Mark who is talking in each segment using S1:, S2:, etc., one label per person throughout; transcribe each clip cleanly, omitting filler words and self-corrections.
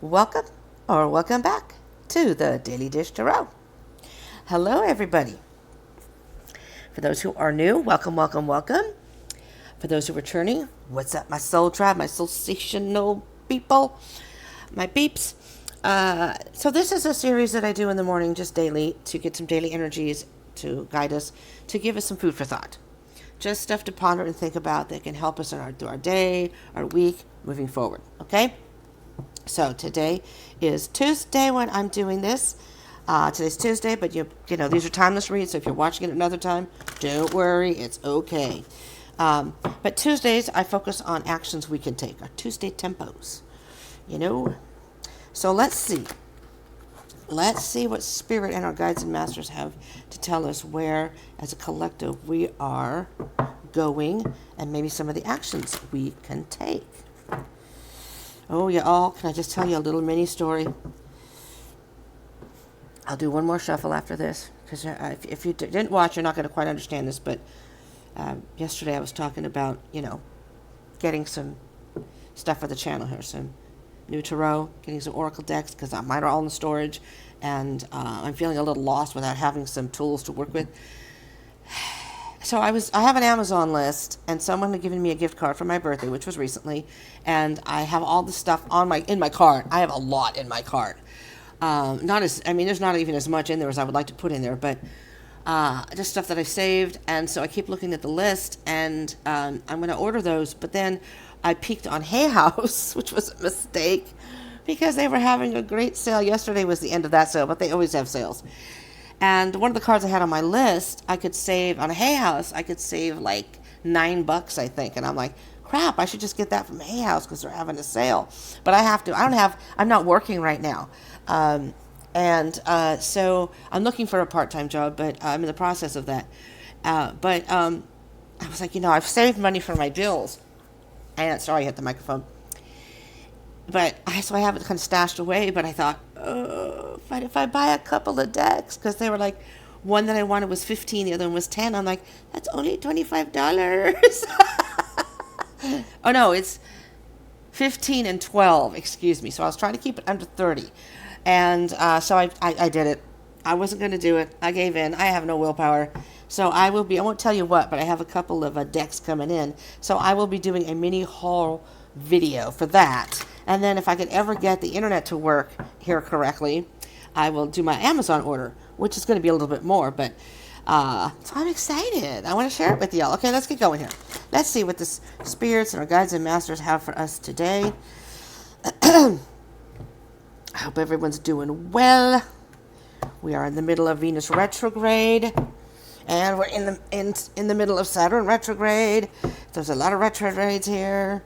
S1: Welcome or welcome back to the Daily Dish Tarot. Hello, everybody. For those who are new, welcome, welcome, welcome. For those who are returning, what's up, my soul tribe, my sensational people, my peeps. So this is a series that I do in the morning, just daily, to get some daily energies to guide us, to give us some food for thought. Just stuff to ponder and think about that can help us through our day, our week, moving forward. Okay? So today is Tuesday when I'm doing this. Today's Tuesday, but you know these are timeless reads. So if you're watching it another time, don't worry, it's okay. But Tuesdays I focus on actions we can take, our Tuesday tempos. You know. So let's see. Let's see what Spirit and our guides and masters have to tell us where, as a collective, we are going, and maybe some of the actions we can take. Oh, y'all, can I just tell you a little mini story? I'll do one more shuffle after this, because if you didn't watch, you're not going to quite understand this, but yesterday I was talking about, getting some stuff for the channel here, some new tarot, getting some oracle decks, because mine are all in storage, and I'm feeling a little lost without having some tools to work with. So I have an Amazon list, and someone had given me a gift card for my birthday, which was recently, and I have all the stuff in my cart. I have a lot in my cart. There's not even as much in there as I would like to put in there, but just stuff that I saved, and so I keep looking at the list, and I'm going to order those, but then I peeked on Hay House, which was a mistake, because they were having a great sale. Yesterday was the end of that sale, but they always have sales. And one of the cards I had on my list, I could save on a Hay House. I could save like $9, I think. And I'm like, crap, I should just get that from Hay House because they're having a sale. But I have to. I'm not working right now. So I'm looking for a part-time job, but I'm in the process of that. I was like, I've saved money for my bills. And sorry, I hit the microphone. So I have it kind of stashed away, but I thought, if I buy a couple of decks, because they were like, one that I wanted was 15, the other one was 10. I'm like, that's only $25. Oh no, it's 15 and 12, excuse me. So I was trying to keep it under 30. And so I did it. I wasn't going to do it. I gave in. I have no willpower. So I won't tell you what, but I have a couple of decks coming in. So I will be doing a mini haul video for that. And then if I could ever get the internet to work here correctly, I will do my Amazon order, which is going to be a little bit more. But so I'm excited. I want to share it with y'all. Okay, let's get going here. Let's see what the spirits and our guides and masters have for us today. I hope everyone's doing well. We are in the middle of Venus retrograde, and we're in the middle of Saturn retrograde. There's a lot of retrogrades here.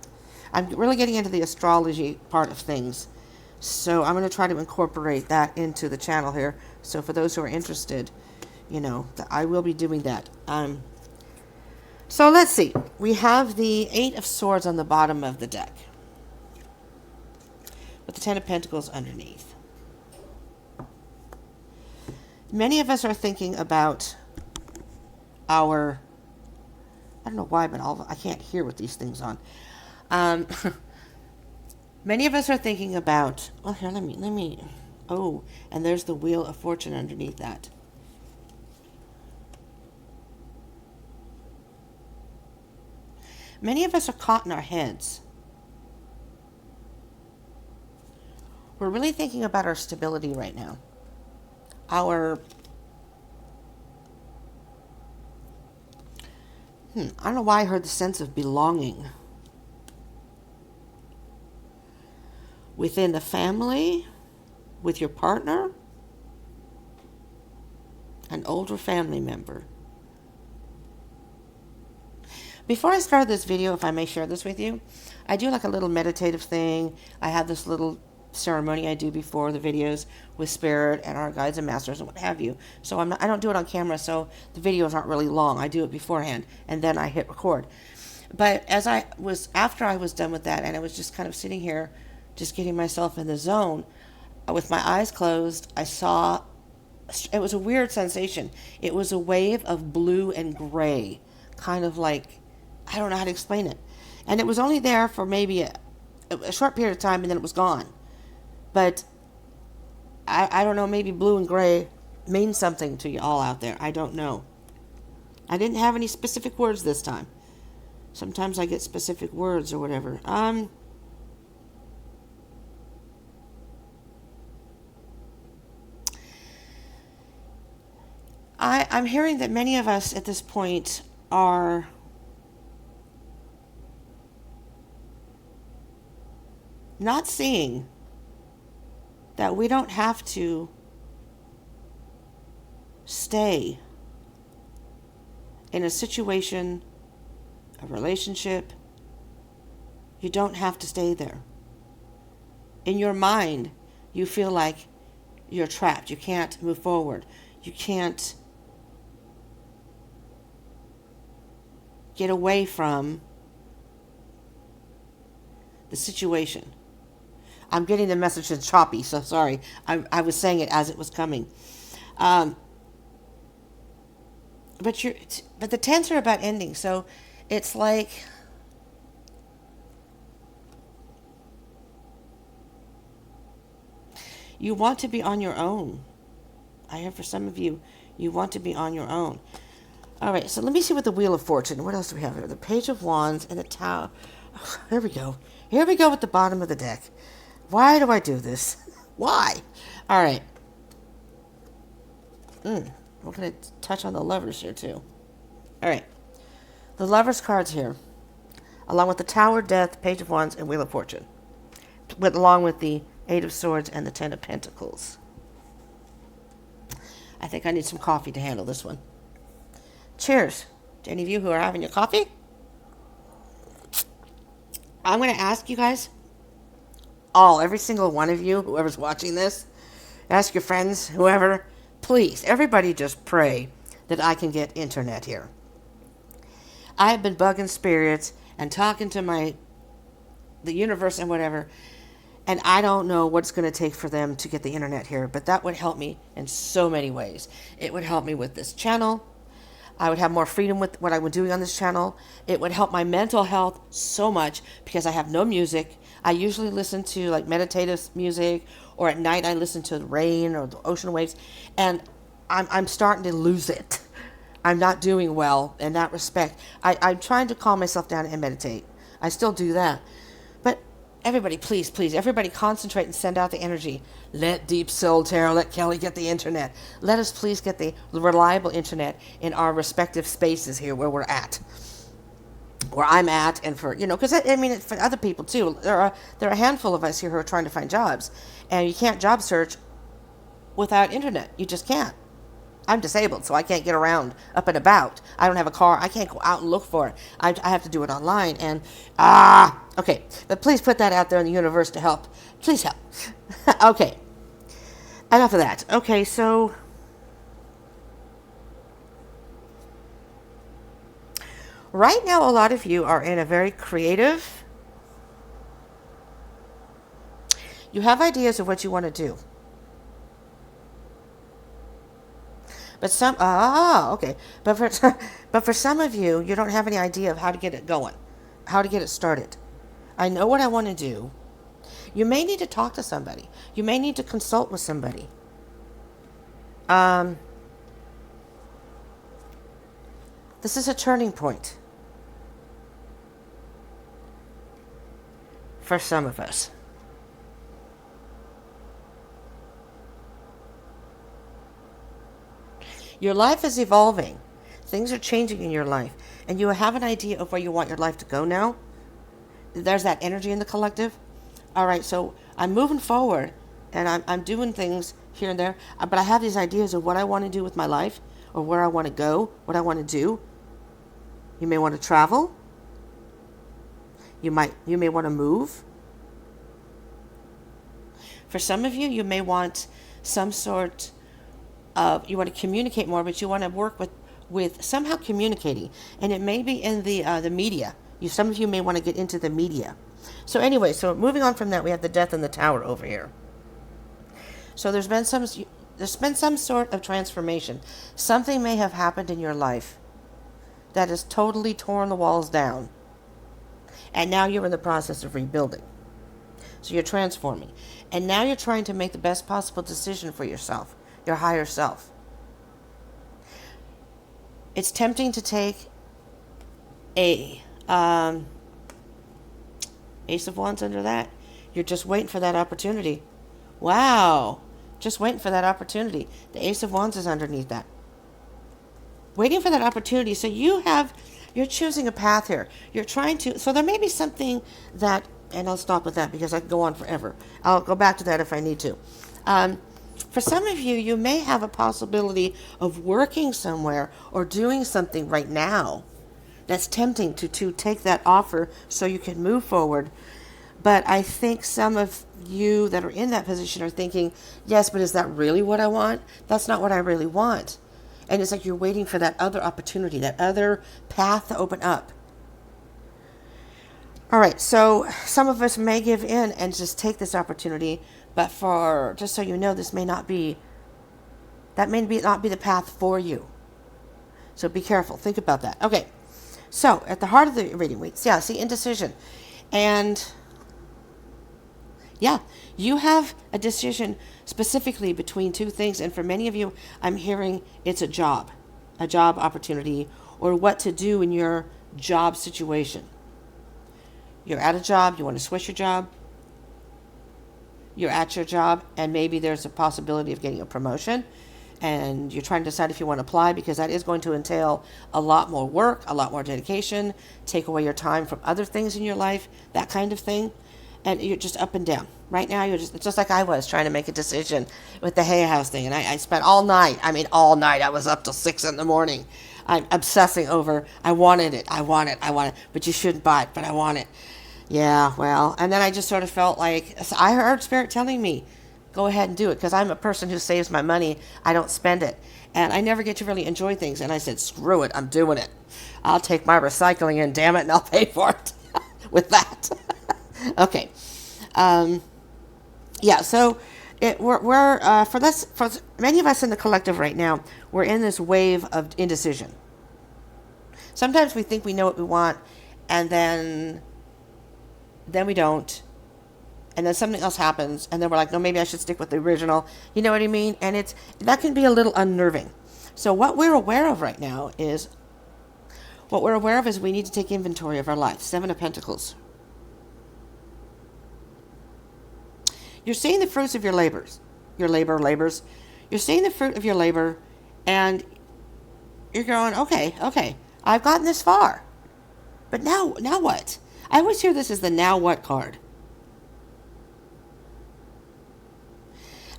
S1: I'm really getting into the astrology part of things, so I'm going to try to incorporate that into the channel here. So for those who are interested, that I will be doing that. So let's see. We have the 8 of Swords on the bottom of the deck, with the 10 of Pentacles underneath. Many of us are thinking about I don't know why, but I can't hear with these things on. Many of us are thinking about, here, let me, and there's the Wheel of Fortune underneath that. Many of us are caught in our heads. We're really thinking about our stability right now. I don't know why I heard the sense of belonging. Within the family, with your partner, an older family member. Before I start this video, if I may share this with you, I do like a little meditative thing. I have this little ceremony I do before the videos with Spirit and our guides and masters and what have you. So I don't do it on camera, so the videos aren't really long. I do it beforehand, and then I hit record. But after I was done with that, and I was just kind of sitting here, just getting myself in the zone, with my eyes closed, I saw, it was a weird sensation. It was a wave of blue and gray, kind of like, I don't know how to explain it. And it was only there for maybe a short period of time, and then it was gone. But I don't know, maybe blue and gray means something to you all out there. I don't know. I didn't have any specific words this time. Sometimes I get specific words or whatever. I'm hearing that many of us at this point are not seeing that we don't have to stay in a situation, a relationship. You don't have to stay there. In your mind, you feel like you're trapped. You can't move forward. You can't get away from the situation. I'm getting the message that's choppy, so sorry. I was saying it as it was coming. Um, but the tens are about ending, so it's like you want to be on your own. I have for some of you, you want to be on your own. All right, so let me see what the Wheel of Fortune. What else do we have here? The Page of Wands and the Tower. Oh, here we go. Here we go with the bottom of the deck. Why do I do this? Why? All right. We're going to touch on the Lovers here, too. All right. The Lovers cards here, along with the Tower, Death, Page of Wands, and Wheel of Fortune. Along with the Eight of Swords and the Ten of Pentacles. I think I need some coffee to handle this one. Cheers to any of you who are having your coffee. I'm going to ask you guys, every single one of you, whoever's watching this, ask your friends, whoever, please, everybody just pray that I can get internet here. I have been bugging spirits and talking to the universe and whatever, and I don't know what it's going to take for them to get the internet here, but that would help me in so many ways. It would help me with this channel. I would have more freedom with what I would do on this channel. It would help my mental health so much because I have no music. I usually listen to like meditative music, or at night I listen to the rain or the ocean waves, and I'm starting to lose it. I'm not doing well in that respect. I'm trying to calm myself down and meditate. I still do that. But everybody, please, everybody concentrate and send out the energy. Let Deep Soul Tarot, let Kelly get the internet. Let us please get the reliable internet in our respective spaces here where we're at. Where I'm at, and for, because I mean, for other people too. There are a handful of us here who are trying to find jobs. And you can't job search without internet. You just can't. I'm disabled, so I can't get around up and about. I don't have a car. I can't go out and look for it. I have to do it online. And, okay. But please put that out there in the universe to help. Please help. Okay. Enough of that. Okay, so right now a lot of you are in a very creative. You have ideas of what you want to do. But okay. But for some of you, you don't have any idea of how to get it going, how to get it started. I know what I want to do. You may need to talk to somebody. You may need to consult with somebody. This is a turning point for some of us. Your life is evolving. Things are changing in your life. And you have an idea of where you want your life to go now. There's that energy in the collective. All right, so I'm moving forward. And I'm doing things here and there. But I have these ideas of what I want to do with my life. Or where I want to go. What I want to do. You may want to travel. You may want to move. For some of you, you may want some sort you want to communicate more, but you want to work with somehow communicating, and it may be in the media. Some of you may want to get into the media. So anyway, so moving on from that, we have the Death and the Tower over here. So there's been some sort of transformation. Something may have happened in your life that has totally torn the walls down, and now you're in the process of rebuilding. So you're transforming. And now you're trying to make the best possible decision for yourself, your higher self. It's tempting to take a Ace of Wands under that. You're just waiting for that opportunity. Wow. Just waiting for that opportunity. The Ace of Wands is underneath that. Waiting for that opportunity. So you're choosing a path here. You're trying to, so there may be something that, and I'll stop with that because I can go on forever. I'll go back to that if I need to. For some of you, you may have a possibility of working somewhere or doing something right now that's tempting to take that offer so you can move forward. But I think some of you that are in that position are thinking, yes, but is that really what I want? That's not what I really want. And it's like you're waiting for that other opportunity, that other path to open up. All right, so some of us may give in and just take this opportunity, but for, just so you know, this may not be, that may not be the path for you. So be careful. Think about that. Okay, so at the heart of the reading, see indecision. And yeah, you have a decision specifically between two things. And for many of you, I'm hearing it's a job opportunity, or what to do in your job situation. You're at a job, you want to switch your job. You're at your job, and maybe there's a possibility of getting a promotion. And you're trying to decide if you want to apply, because that is going to entail a lot more work, a lot more dedication, take away your time from other things in your life, that kind of thing. And you're just up and down. Right now, it's just like I was trying to make a decision with the Hay House thing. And I spent all night. I was up till 6 a.m. I'm obsessing over, I want it. But you shouldn't buy it, but I want it. Yeah, well, and then I just sort of felt like, I heard Spirit telling me, go ahead and do it, because I'm a person who saves my money. I don't spend it. And I never get to really enjoy things. And I said, screw it, I'm doing it. I'll take my recycling in, damn it, and I'll pay for it with that. Okay. So we're for many of us in the collective right now, we're in this wave of indecision. Sometimes we think we know what we want, and then we don't. And then something else happens, and then we're like, no, maybe I should stick with the original. You know what I mean? And that can be a little unnerving. So what we're aware of right now is, we need to take inventory of our life. 7 of Pentacles. You're seeing the fruits of your labors. You're seeing the fruit of your labor, and you're going, okay, I've gotten this far. But now what? I always hear this as the now what card.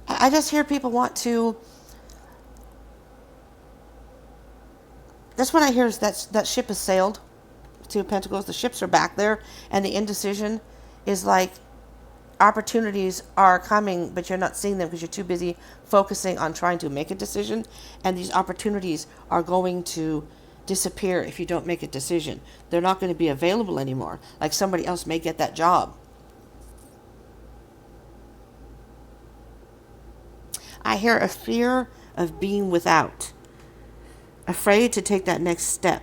S1: I just hear people want to, that's what I hear, is that ship has sailed. 2 of Pentacles, the ships are back there, and the indecision is like, opportunities are coming, but you're not seeing them because you're too busy focusing on trying to make a decision. And these opportunities are going to disappear if you don't make a decision. They're not going to be available anymore. Like somebody else may get that job. I hear a fear of being without. Afraid to take that next step.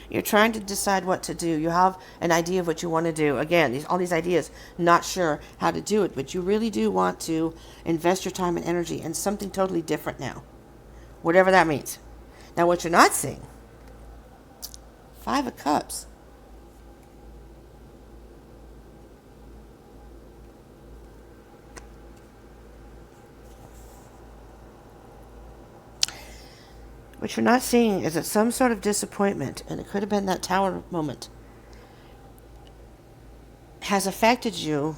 S1: You're trying to decide what to do. You have an idea of what you want to do. Again, all these ideas, not sure how to do it, but you really do want to invest your time and energy in something totally different now. Whatever that means. Now, what you're not seeing, 5 of Cups. What you're not seeing is that some sort of disappointment, and it could have been that Tower moment, has affected you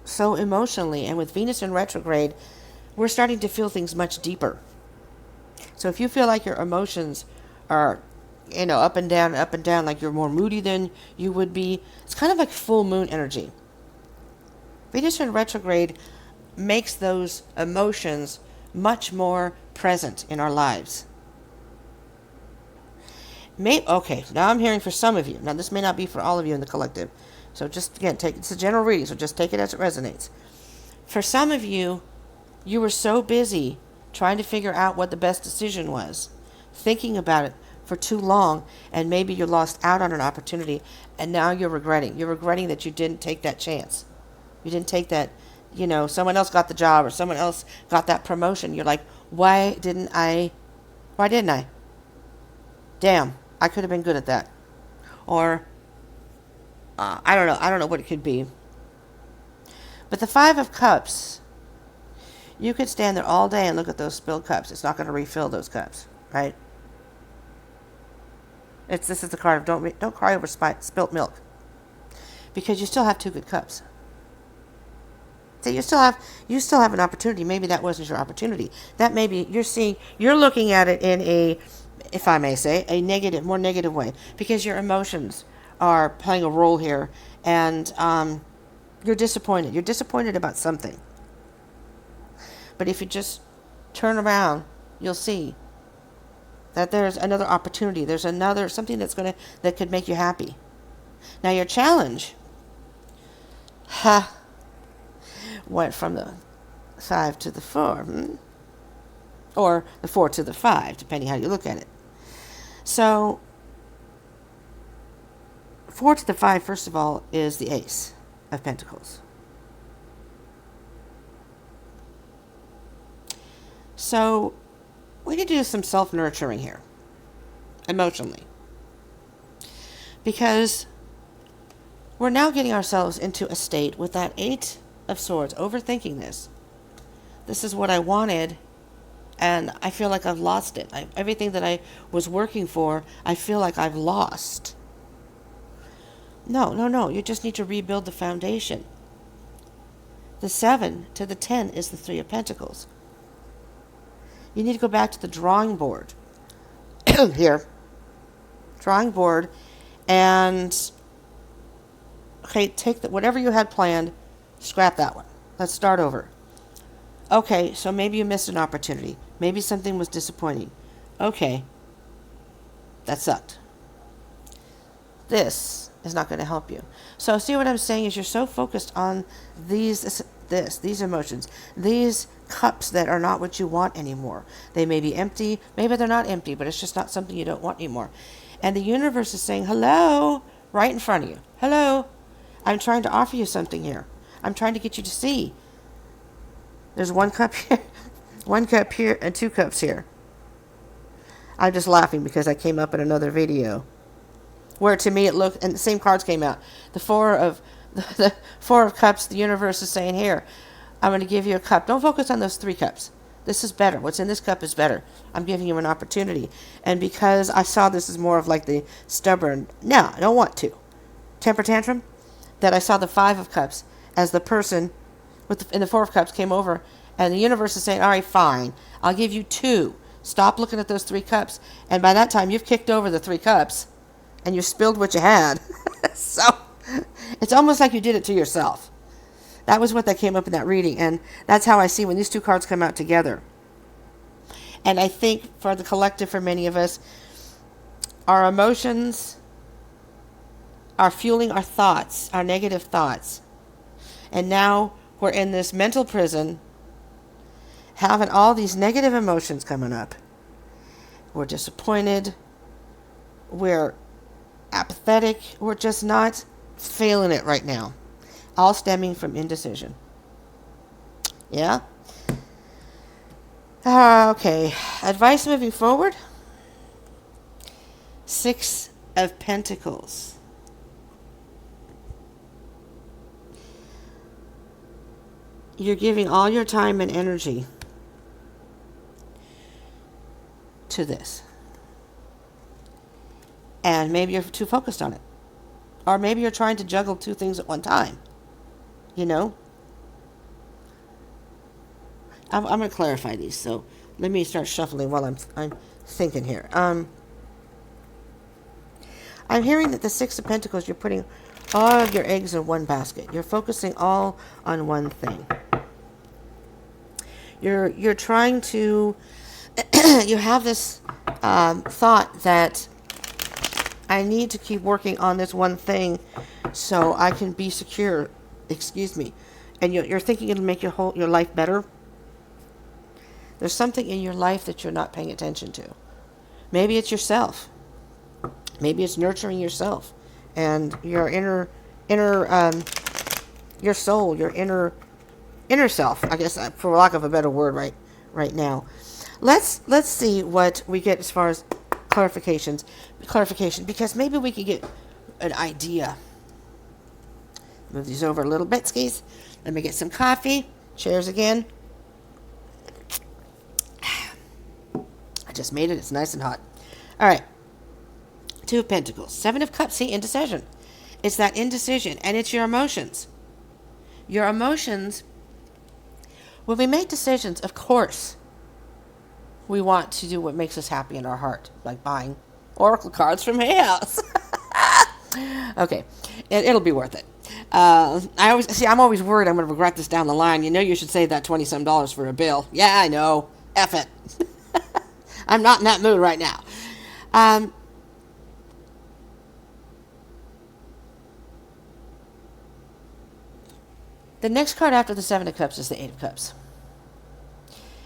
S1: so emotionally. And with Venus in retrograde, we're starting to feel things much deeper. So if you feel like your emotions are, up and down, like you're more moody than you would be, it's kind of like full moon energy. Venus in retrograde makes those emotions much more present in our lives. Okay, now I'm hearing for some of you. Now, this may not be for all of you in the collective. So just, again, it's a general reading, so just take it as it resonates. For some of you, you were so busy trying to figure out what the best decision was, thinking about it for too long, and maybe you lost out on an opportunity, and now you're regretting. You're regretting that you didn't take that chance. You didn't take that, someone else got the job or someone else got that promotion. You're like, why didn't I? Why didn't I? Damn, I could have been good at that. Or, I don't know. I don't know what it could be. But the Five of Cups, you could stand there all day and look at those spilled cups. It's not going to refill those cups, right? This is the card of don't cry over spilt milk, because you still have two good cups. So you still have an opportunity. Maybe that wasn't your opportunity. That maybe you're looking at it in a, if I may say, more negative way, because your emotions are playing a role here, and you're disappointed. You're disappointed about something. But if you just turn around, you'll see that there's another opportunity. There's something that could make you happy. Now your challenge, went from the 5 to the 4, or the 4 to the 5, depending how you look at it. So 4 to the 5, first of all, is the Ace of Pentacles. So we need to do some self-nurturing here, emotionally, because we're now getting ourselves into a state with that 8 of Swords, overthinking this. This is what I wanted, and I feel like I've lost it. Everything that I was working for, I feel like I've lost. No. You just need to rebuild the foundation. The 7 to the 10 is the 3 of Pentacles. You need to go back to the drawing board. Here. Drawing board. And, okay, take whatever you had planned, scrap that one. Let's start over. Okay, so maybe you missed an opportunity. Maybe something was disappointing. Okay. That sucked. This is not going to help you. So see what I'm saying is you're so focused on these emotions, these cups that are not what you want anymore. They may be empty, maybe they're not empty, but it's just not something you don't want anymore. And the universe is saying, hello, right in front of you. Hello, I'm trying to offer you something here. I'm trying to get you to see. There's 1 cup here, 1 cup here, and 2 cups here. I'm just laughing because I came up in another video where to me it looked, and the same cards came out. The 4 of Cups, the universe is saying, here, I'm going to give you a cup. Don't focus on those 3 cups. This is better. What's in this cup is better. I'm giving you an opportunity. And because I saw this as more of like the stubborn, no, I don't want to, temper tantrum, that I saw the 5 of Cups as the person in the 4 of Cups came over, and the universe is saying, all right, fine, I'll give you 2. Stop looking at those 3 cups. And by that time, you've kicked over the 3 cups, and you spilled what you had. So it's almost like you did it to yourself. That was what that came up in that reading, and that's how I see when these 2 cards come out together. And I think for the collective, for many of us, our emotions are fueling our thoughts, our negative thoughts. And now we're in this mental prison, having all these negative emotions coming up. We're disappointed. We're apathetic. We're just not feeling it right now. All stemming from indecision. Yeah? Okay. Advice moving forward. 6 of Pentacles. You're giving all your time and energy to this. And maybe you're too focused on it. Or maybe you're trying to juggle 2 things at one time. You know? I'm going to clarify these. So let me start shuffling while I'm thinking here. I'm hearing that the 6 of Pentacles, you're putting all of your eggs in one basket. You're focusing all on one thing. You're trying to, you have this thought that I need to keep working on this one thing so I can be secure. Excuse me. And you're thinking it'll make your life better. There's something in your life that you're not paying attention to. Maybe it's yourself. Maybe it's nurturing yourself and your inner, your soul, your inner self. I guess, for lack of a better word, right now. Let's see what we get as far as clarification, because maybe we could get an idea. Move these over a little bit, skis. Let me get some coffee. Cheers again. I just made it. It's nice and hot. All right. Two of Pentacles. Seven of Cups. See, indecision. It's that indecision, and it's your emotions. Your emotions, when we make decisions, of course, we want to do what makes us happy in our heart, like buying oracle cards from Hay House. Okay, it'll be worth it. I'm always worried I'm going to regret this down the line. You know, you should save that $20-some for a bill. Yeah, I know. F it. I'm not in that mood right now. The next card after the Seven of Cups is the Eight of Cups.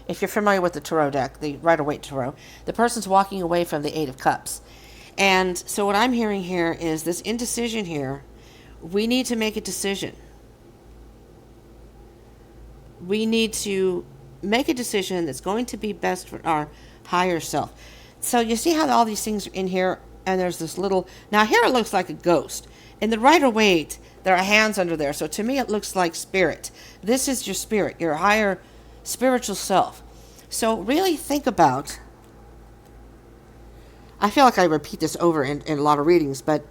S1: If you're familiar with the Tarot deck, the Rider-Waite Tarot, the person's walking away from the Eight of Cups. And so what I'm hearing here is this indecision here. We need to make a decision. We need to make a decision that's going to be best for our higher self. So you see how all these things are in here, and there's this little... Now here it looks like a ghost. In the Rider-Waite, there are hands under there. So to me it looks like spirit. This is your spirit, your higher spiritual self. So really think about... I feel like I repeat this over in a lot of readings, but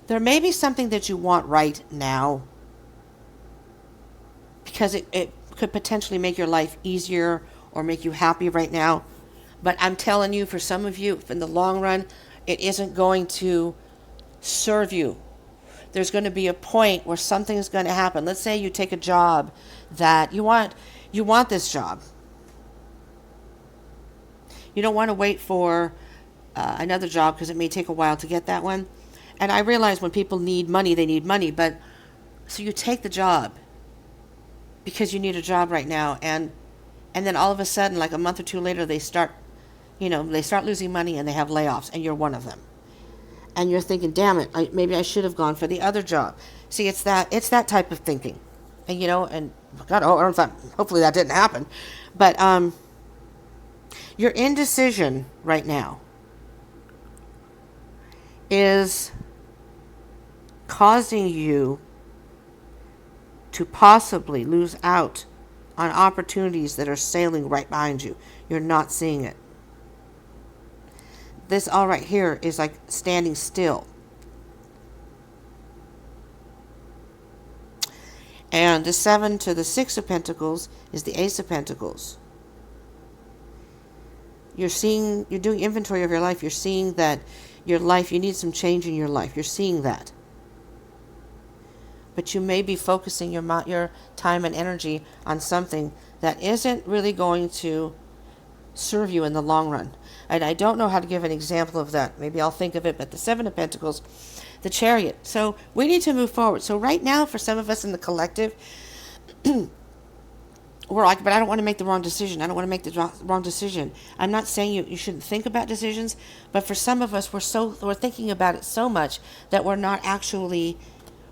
S1: there may be something that you want right now, because it could potentially make your life easier or make you happy right now. But I'm telling you, for some of you, in the long run, it isn't going to serve you. There's going to be a point where something is going to happen. Let's say you take a job that you want this job. You don't want to wait for another job because it may take a while to get that one. And I realize when people need money, they need money. But so you take the job because you need a job right now. And then all of a sudden, like a month or two later, they start losing money and they have layoffs, and you're one of them. And you're thinking, damn it, maybe I should have gone for the other job. See, it's that type of thinking. And, and God, hopefully that didn't happen. But your indecision right now is causing you to possibly lose out on opportunities that are sailing right behind you. You're not seeing it. This all right here is like standing still. And the 7 to the 6 of Pentacles is the Ace of Pentacles. You're doing inventory of your life. You're seeing that your life, you need some change in your life. You're seeing that. But you may be focusing your time and energy on something that isn't really going to serve you in the long run. And I don't know how to give an example of that. Maybe I'll think of it. But the 7 of Pentacles, the Chariot. So we need to move forward. So right now, for some of us in the collective, we're like, but I don't want to make the wrong decision. I don't want to make the wrong decision. I'm not saying you shouldn't think about decisions, but for some of us, we're thinking about it so much that we're not actually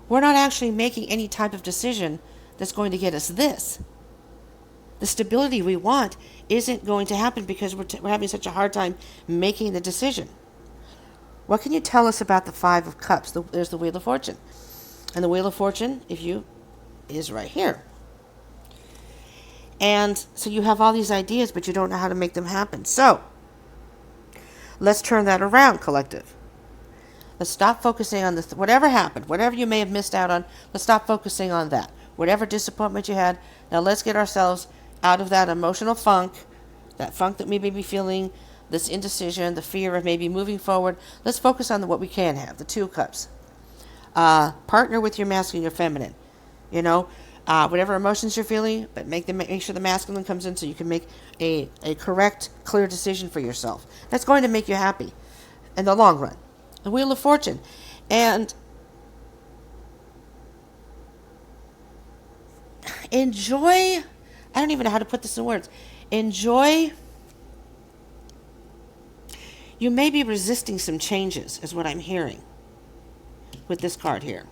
S1: making any type of decision that's going to get us this. The stability we want isn't going to happen because we're having such a hard time making the decision. What can you tell us about the 5 of Cups? There's the Wheel of Fortune. And the Wheel of Fortune, is right here. And so you have all these ideas, but you don't know how to make them happen. So let's turn that around, collective. Let's stop focusing on this. Whatever happened, whatever you may have missed out on, let's stop focusing on that. Whatever disappointment you had, now let's get ourselves out of that emotional funk, that funk that we may be feeling, this indecision, the fear of maybe moving forward. Let's focus on what we can have, the 2 of Cups. Partner with your masculine, your feminine. Whatever emotions you're feeling, but make sure the masculine comes in so you can make a correct, clear decision for yourself. That's going to make you happy in the long run. The Wheel of Fortune. And enjoy, I don't even know how to put this in words. Enjoy You may be resisting some changes, is what I'm hearing with this card here.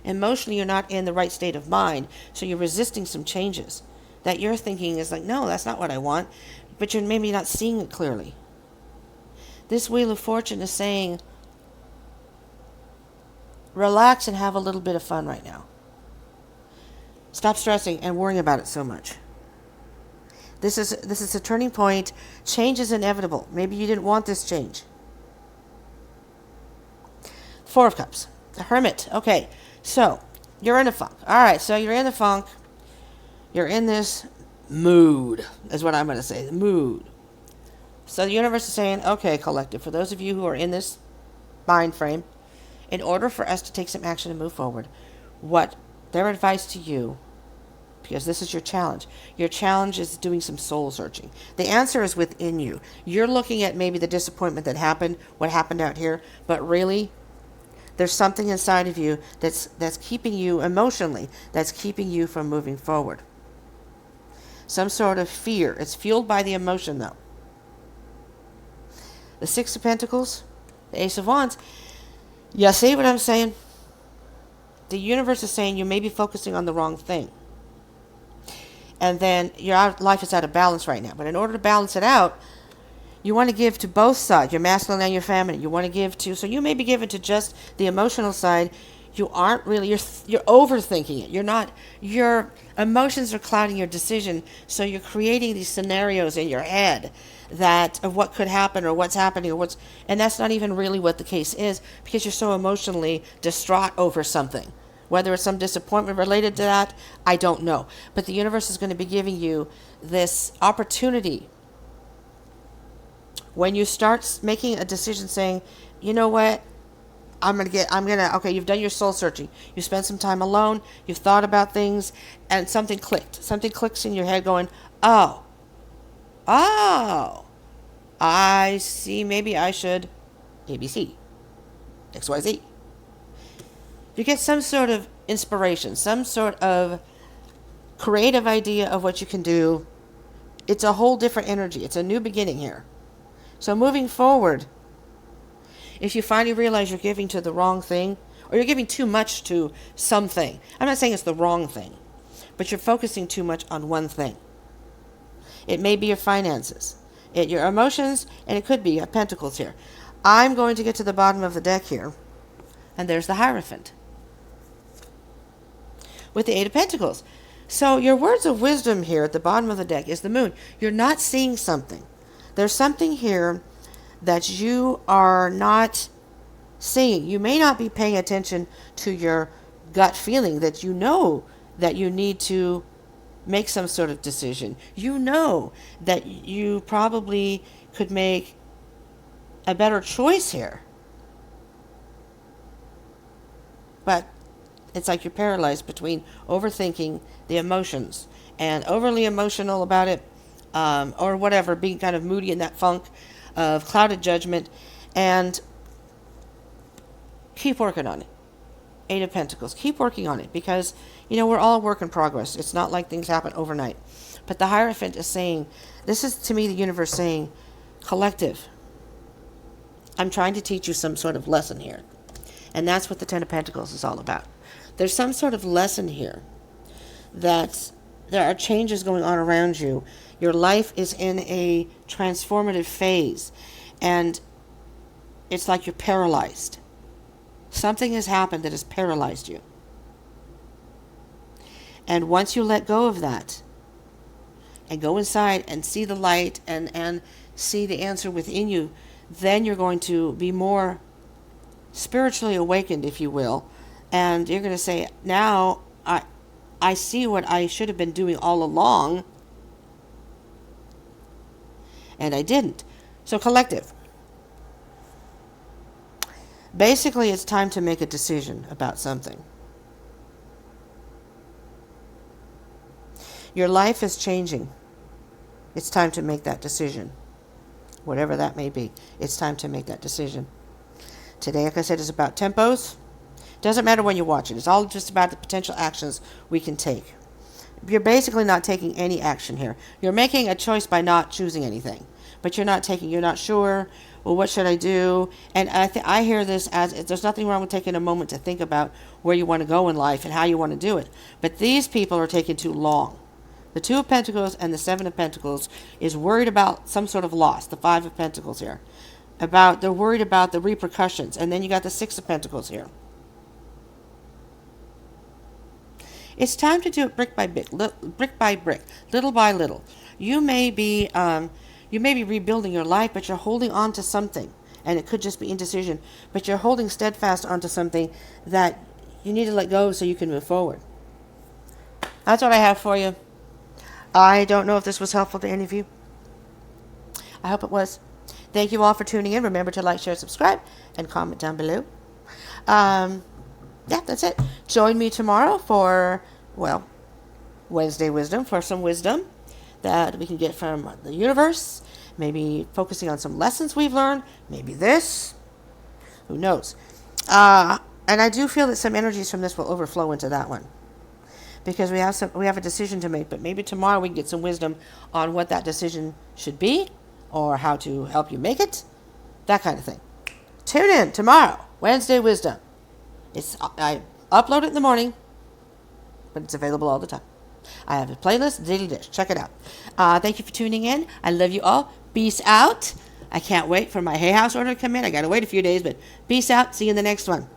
S1: Emotionally, you're not in the right state of mind, so you're resisting some changes that you're thinking is like, no, that's not what I want, but you're maybe not seeing it clearly. This Wheel of Fortune is saying, relax and have a little bit of fun right now. Stop stressing and worrying about it so much. This is a turning point. Change is inevitable. Maybe you didn't want this change. Four of Cups. The Hermit. Okay, so you're in a funk. All right, so you're in the funk. You're in this mood, is what I'm going to say. The mood. So the universe is saying, okay, collective, for those of you who are in this mind frame, in order for us to take some action and move forward, what their advice to you, because this is your challenge. Your challenge is doing some soul searching. The answer is within you. You're looking at maybe the disappointment that happened, what happened out here, but really, there's something inside of you that's keeping you emotionally, that's keeping you from moving forward. Some sort of fear. It's fueled by the emotion, though. The Six of Pentacles, the Ace of Wands. You see what I'm saying? The universe is saying you may be focusing on the wrong thing. And then your life is out of balance right now. But in order to balance it out, you want to give to both sides, your masculine and your feminine. You want to give to, so you may be given to just the emotional side. You aren't really, you're overthinking it. You're not, your emotions are clouding your decision. So you're creating these scenarios in your head that of what could happen or what's happening or and that's not even really what the case is because you're so emotionally distraught over something. Whether it's some disappointment related to that, I don't know. But the universe is going to be giving you this opportunity when you start making a decision saying, you know what, okay, you've done your soul searching. You spent some time alone. You've thought about things and something clicked. Something clicks in your head going, oh, I see, maybe I should ABC, XYZ. You get some sort of inspiration, some sort of creative idea of what you can do. It's a whole different energy. It's a new beginning here. So moving forward, if you finally realize you're giving to the wrong thing, or you're giving too much to something, I'm not saying it's the wrong thing, but you're focusing too much on one thing. It may be your finances, your emotions, and it could be a Pentacles here. I'm going to get to the bottom of the deck here, and there's the Hierophant with the Eight of Pentacles. So your words of wisdom here at the bottom of the deck is the Moon. You're not seeing something. There's something here that you are not seeing. You may not be paying attention to your gut feeling that you know that you need to make some sort of decision. You know that you probably could make a better choice here. But it's like you're paralyzed between overthinking the emotions and overly emotional about it, or whatever, being kind of moody in that funk of clouded judgment, and keep working on it. Eight of Pentacles. Keep working on it because, we're all a work in progress. It's not like things happen overnight. But the Hierophant is saying, this is to me the universe saying, collective, I'm trying to teach you some sort of lesson here. And that's what the Ten of Pentacles is all about. There's some sort of lesson here that there are changes going on around you. Your life is in a transformative phase, and it's like you're paralyzed. Something has happened that has paralyzed you. And once you let go of that and go inside and see the light and see the answer within you, then you're going to be more spiritually awakened, if you will. And you're going to say, now I see what I should have been doing all along, and I didn't. So collective. Basically, it's time to make a decision about something. Your life is changing. It's time to make that decision. Whatever that may be, it's time to make that decision. Today, like I said, is about tempos. Doesn't matter when you watch it. It's all just about the potential actions we can take. You're basically not taking any action here. You're making a choice by not choosing anything. but you're not sure. Well, what should I do? And I hear this as there's nothing wrong with taking a moment to think about where you want to go in life and how you want to do it. But these people are taking too long. The Two of Pentacles and the Seven of Pentacles is worried about some sort of loss. The Five of Pentacles here. They're worried about the repercussions. And then you got the Six of Pentacles here. It's time to do it brick by brick, little by little. You may be rebuilding your life, but you're holding on to something. And it could just be indecision. But you're holding steadfast onto something that you need to let go so you can move forward. That's what I have for you. I don't know if this was helpful to any of you. I hope it was. Thank you all for tuning in. Remember to like, share, subscribe, and comment down below. Yeah, that's it. Join me tomorrow for, Wednesday Wisdom, for some wisdom that we can get from the universe. Maybe focusing on some lessons we've learned. Maybe this. Who knows? And I do feel that some energies from this will overflow into that one. Because we have a decision to make, but maybe tomorrow we can get some wisdom on what that decision should be or how to help you make it. That kind of thing. Tune in tomorrow, Wednesday Wisdom. I upload it in the morning, but it's available all the time. I have a playlist, Daily Dish. Check it out. Thank you for tuning in. I love you all. Peace out. I can't wait for my Hay House order to come in. I got to wait a few days, but peace out. See you in the next one.